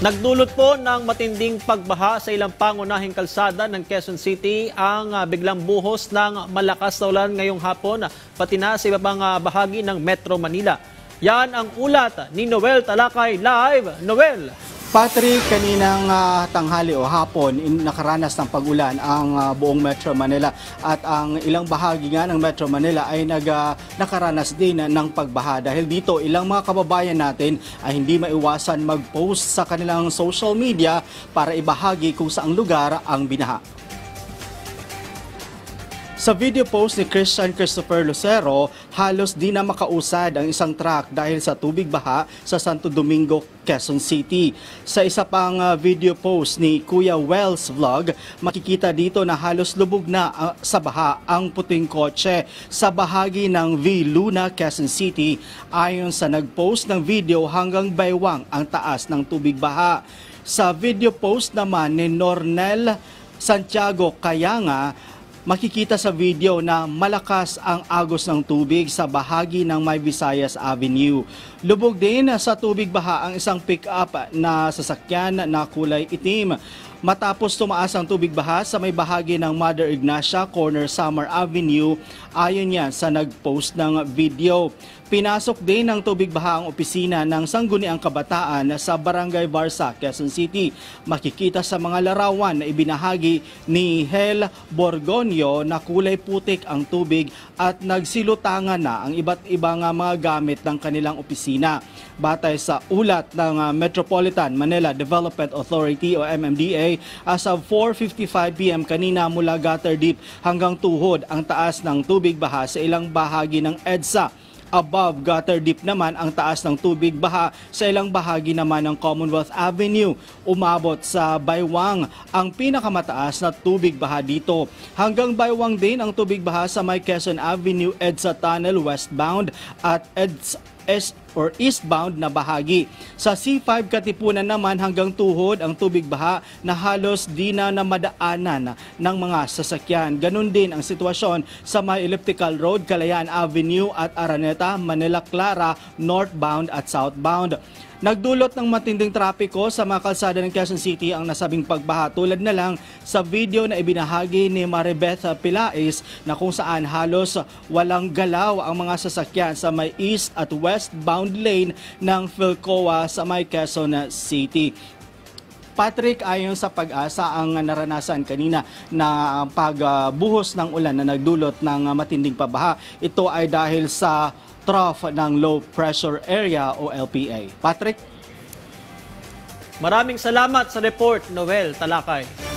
Nagdulot po ng matinding pagbaha sa ilang pangunahing kalsada ng Quezon City ang biglang buhos ng malakas na ulan ngayong hapon, pati na sa iba pang bahagi ng Metro Manila. Yan ang ulat ni Noel Talakay live. Noel! Patrick, kaninang tanghali o hapon, nakaranas ng pag-ulan ang buong Metro Manila at ang ilang bahagi nga ng Metro Manila ay nakaranas din ng pagbaha. Dahil dito, ilang mga kababayan natin ay hindi maiwasan mag-post sa kanilang social media para ibahagi kung saang lugar ang binaha. Sa video post ni Christian Christopher Lucero, halos di na makausad ang isang truck dahil sa tubig baha sa Santo Domingo, Quezon City. Sa isa pang video post ni Kuya Wells Vlog, makikita dito na halos lubog na sa baha ang puting kotse sa bahagi ng V. Luna, Quezon City. Ayon sa nagpost ng video, hanggang baywang ang taas ng tubig baha. Sa video post naman ni Nornel Santiago Kayanga, makikita sa video na malakas ang agos ng tubig sa bahagi ng May Visayas Avenue. Lubog din sa tubig baha ang isang pick-up na sasakyan na kulay itim. Matapos tumaas ang tubig baha sa may bahagi ng Mother Ignacia, corner Summer Avenue, ayon yan sa nag-post ng video. Pinasok din ng tubig baha ang opisina ng Sangguniang Kabataan sa Barangay Varsa, Quezon City. Makikita sa mga larawan na ibinahagi ni Hel Borgonio na kulay putik ang tubig at nagsilutangan na ang iba't ibang mga gamit ng kanilang opisina. Batay sa ulat ng Metropolitan Manila Development Authority o MMDA, as of 4:55 p.m. kanina mula gutter deep hanggang tuhod ang taas ng tubig baha sa ilang bahagi ng EDSA. Above gutter deep naman ang taas ng tubig baha sa ilang bahagi naman ng Commonwealth Avenue. Umabot sa baywang ang pinakamataas na tubig baha dito. Hanggang baywang din ang tubig baha sa may Quezon Avenue, EDSA Tunnel westbound at eastbound na bahagi. Sa C5 Katipunan naman hanggang tuhod ang tubig baha na halos di na madaanan ng mga sasakyan. Ganon din ang sitwasyon sa may Elliptical Road, Kalayaan Avenue at Araneta, Manila Clara, northbound at southbound. Nagdulot ng matinding trapiko sa mga kalsada ng Quezon City ang nasabing pagbaha, tulad na lang sa video na ibinahagi ni Maribeth Pilais na kung saan halos walang galaw ang mga sasakyan sa may east at westbound lane ng Philcoa sa may Quezon City. Patrick, ayon sa Pag-asa, ang naranasan kanina na pagbuhos ng ulan na nagdulot ng matinding pagbaha, ito ay dahil sa trough ng low pressure area o LPA. Patrick? Maraming salamat sa report, Noel Talakay.